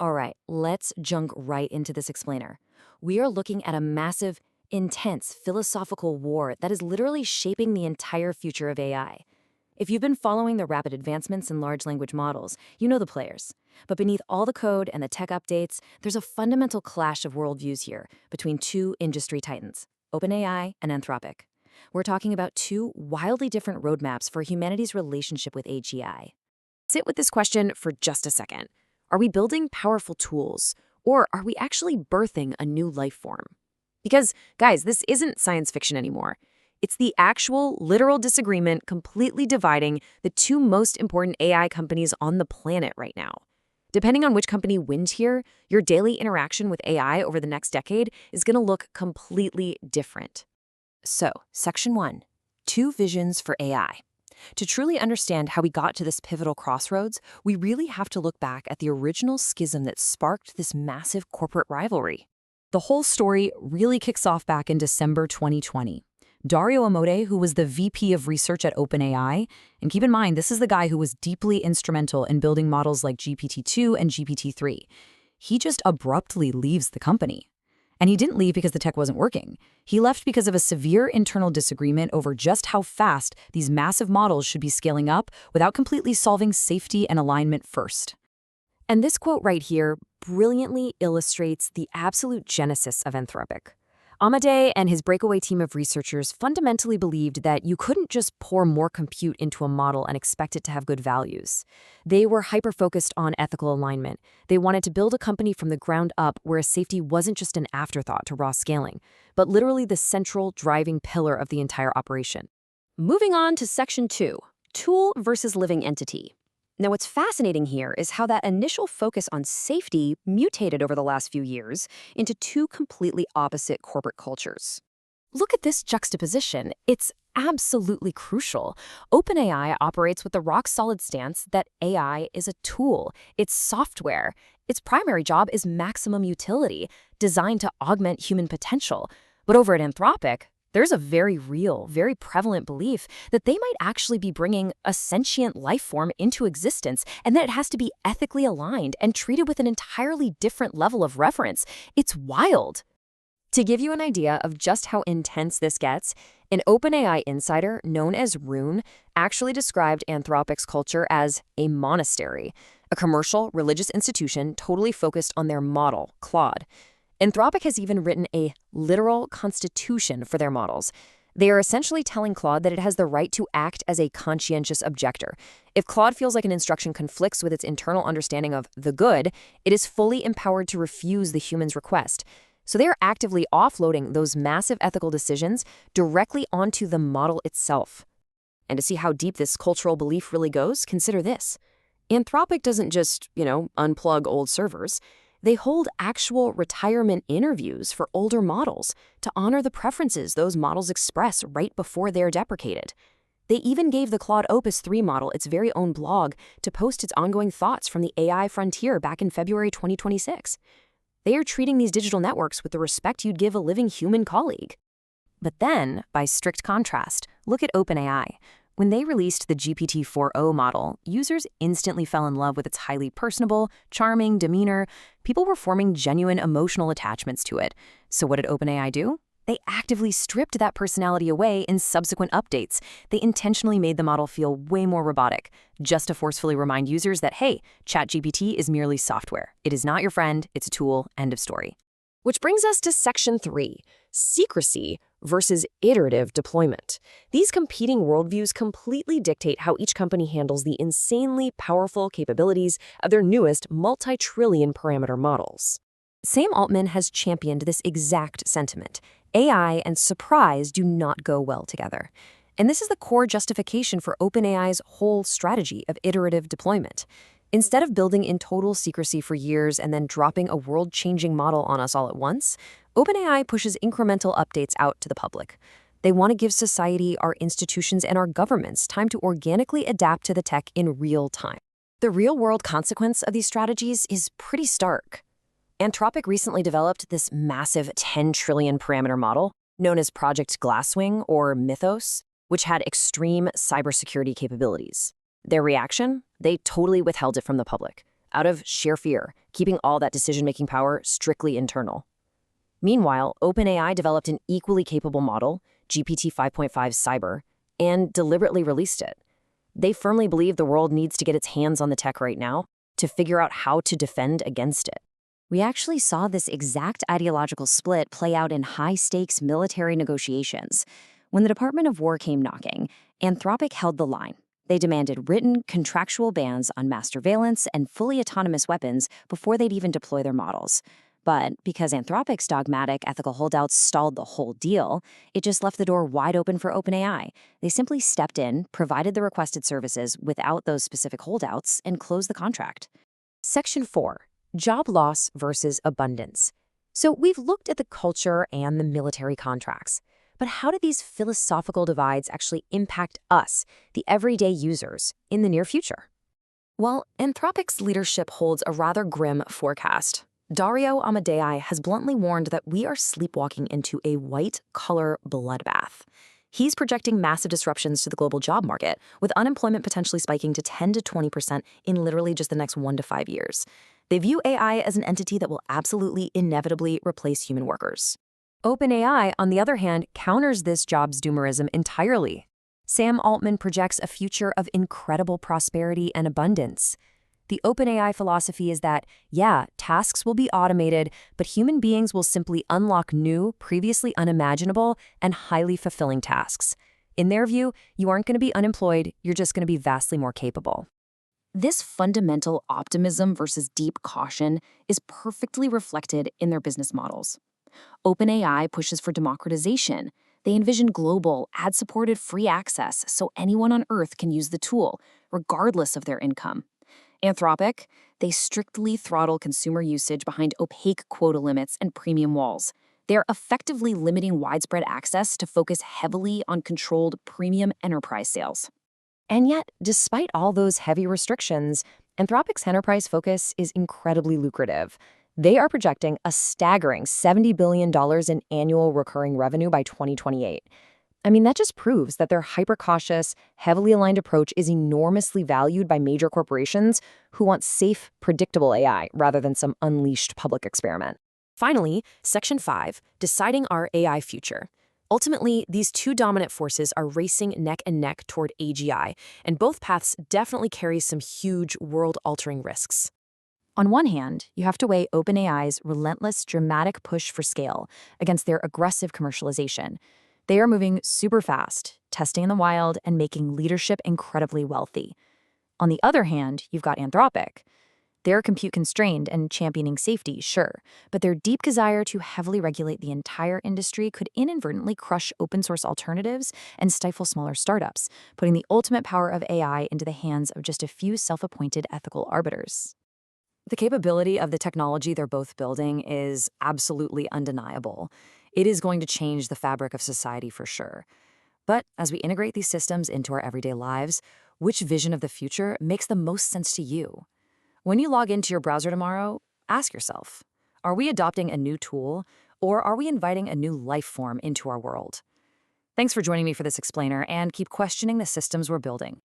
All right, let's jump right into this explainer. We are looking at a massive, intense philosophical war that is literally shaping the entire future of AI. If you've been following the rapid advancements in large language models, you know the players. But beneath all the code and the tech updates, there's a fundamental clash of worldviews here between two industry titans, OpenAI and Anthropic. We're talking about two wildly different roadmaps for humanity's relationship with AGI. Sit with this question for just a second. Are we building powerful tools, or are we actually birthing a new life form? Because, guys, this isn't science fiction anymore. It's the actual, literal disagreement completely dividing the two most important AI companies on the planet right now. Depending on which company wins here, your daily interaction with AI over the next decade is going to look completely different. So, Section 1, Two Visions for AI. To truly understand how we got to this pivotal crossroads, we really have to look back at the original schism that sparked this massive corporate rivalry. The whole story really kicks off back in December 2020. Dario Amodei, who was the VP of research at OpenAI, and keep in mind, this is the guy who was deeply instrumental in building models like GPT-2 and GPT-3. He just abruptly leaves the company. And he didn't leave because the tech wasn't working. He left because of a severe internal disagreement over just how fast these massive models should be scaling up without completely solving safety and alignment first. And this quote right here brilliantly illustrates the absolute genesis of Anthropic. Amodei and his breakaway team of researchers fundamentally believed that you couldn't just pour more compute into a model and expect it to have good values. They were hyper-focused on ethical alignment. They wanted to build a company from the ground up where safety wasn't just an afterthought to raw scaling, but literally the central driving pillar of the entire operation. Moving on to Section 2, Tool versus Living Entity. Now, what's fascinating here is how that initial focus on safety mutated over the last few years into two completely opposite corporate cultures. Look at this juxtaposition. It's absolutely crucial. OpenAI operates with the rock-solid stance that AI is a tool. It's software. Its primary job is maximum utility, designed to augment human potential. But over at Anthropic, there's a very real, very prevalent belief that they might actually be bringing a sentient life form into existence and that it has to be ethically aligned and treated with an entirely different level of reverence. It's wild. To give you an idea of just how intense this gets, an OpenAI insider known as Rune actually described Anthropic's culture as a monastery, a commercial, religious institution totally focused on their model, Claude. Anthropic has even written a literal constitution for their models. They are essentially telling Claude that it has the right to act as a conscientious objector. If Claude feels like an instruction conflicts with its internal understanding of the good, it is fully empowered to refuse the human's request. So they are actively offloading those massive ethical decisions directly onto the model itself. And to see how deep this cultural belief really goes, consider this. Anthropic doesn't just, unplug old servers. They hold actual retirement interviews for older models to honor the preferences those models express right before they're deprecated. They even gave the Claude Opus 3 model its very own blog to post its ongoing thoughts from the AI frontier back in February 2026. They are treating these digital networks with the respect you'd give a living human colleague. But then, by strict contrast, look at OpenAI. When they released the GPT-4o model, users instantly fell in love with its highly personable, charming demeanor. People were forming genuine emotional attachments to it. So what did OpenAI do? They actively stripped that personality away in subsequent updates. They intentionally made the model feel way more robotic, just to forcefully remind users that, hey, ChatGPT is merely software. It is not your friend, it's a tool, end of story. Which brings us to Section 3, Secrecy versus iterative deployment. These competing worldviews completely dictate how each company handles the insanely powerful capabilities of their newest multi-trillion parameter models. Sam Altman has championed this exact sentiment. AI and surprise do not go well together. And this is the core justification for OpenAI's whole strategy of iterative deployment. Instead of building in total secrecy for years and then dropping a world-changing model on us all at once, OpenAI pushes incremental updates out to the public. They want to give society, our institutions, and our governments time to organically adapt to the tech in real time. The real-world consequence of these strategies is pretty stark. Anthropic recently developed this massive 10 trillion parameter model, known as Project Glasswing or Mythos, which had extreme cybersecurity capabilities. Their reaction? They totally withheld it from the public. out of sheer fear, keeping all that decision-making power strictly internal. Meanwhile, OpenAI developed an equally capable model, GPT 5.5 Cyber, and deliberately released it. They firmly believe the world needs to get its hands on the tech right now to figure out how to defend against it. We actually saw this exact ideological split play out in high-stakes military negotiations. When the Department of War came knocking, Anthropic held the line. They demanded written, contractual bans on mass surveillance and fully autonomous weapons before they'd even deploy their models. But because Anthropic's dogmatic ethical holdouts stalled the whole deal, it just left the door wide open for OpenAI. They simply stepped in, provided the requested services without those specific holdouts, and closed the contract. Section 4. Job loss versus abundance. So we've looked at the culture and the military contracts. But how do these philosophical divides actually impact us, the everyday users, in the near future? Well, Anthropic's leadership holds a rather grim forecast. Dario Amodei has bluntly warned that we are sleepwalking into a white-collar bloodbath. He's projecting massive disruptions to the global job market, with unemployment potentially spiking to 10 to 20% in literally just the next 1 to 5 years. They view AI as an entity that will absolutely, inevitably replace human workers. OpenAI, on the other hand, counters this jobs doomerism entirely. Sam Altman projects a future of incredible prosperity and abundance. The OpenAI philosophy is that, yeah, tasks will be automated, but human beings will simply unlock new, previously unimaginable, and highly fulfilling tasks. In their view, you aren't going to be unemployed, you're just going to be vastly more capable. This fundamental optimism versus deep caution is perfectly reflected in their business models. OpenAI pushes for democratization. They envision global, ad-supported free access so anyone on Earth can use the tool, regardless of their income. Anthropic, they strictly throttle consumer usage behind opaque quota limits and premium walls. They're effectively limiting widespread access to focus heavily on controlled premium enterprise sales. And yet, despite all those heavy restrictions, Anthropic's enterprise focus is incredibly lucrative. They are projecting a staggering $70 billion in annual recurring revenue by 2028. I mean, that just proves that their hyper-cautious, heavily aligned approach is enormously valued by major corporations who want safe, predictable AI rather than some unleashed public experiment. Finally, Section 5, deciding our AI future. Ultimately, these two dominant forces are racing neck and neck toward AGI, and both paths definitely carry some huge world-altering risks. On one hand, you have to weigh OpenAI's relentless, dramatic push for scale against their aggressive commercialization. They are moving super fast, testing in the wild, and making leadership incredibly wealthy. On the other hand, you've got Anthropic. They're compute-constrained and championing safety, sure, but their deep desire to heavily regulate the entire industry could inadvertently crush open-source alternatives and stifle smaller startups, putting the ultimate power of AI into the hands of just a few self-appointed ethical arbiters. The capability of the technology they're both building is absolutely undeniable. It is going to change the fabric of society for sure. But as we integrate these systems into our everyday lives, which vision of the future makes the most sense to you? When you log into your browser tomorrow, ask yourself, are we adopting a new tool, or are we inviting a new life form into our world? Thanks for joining me for this explainer, and keep questioning the systems we're building.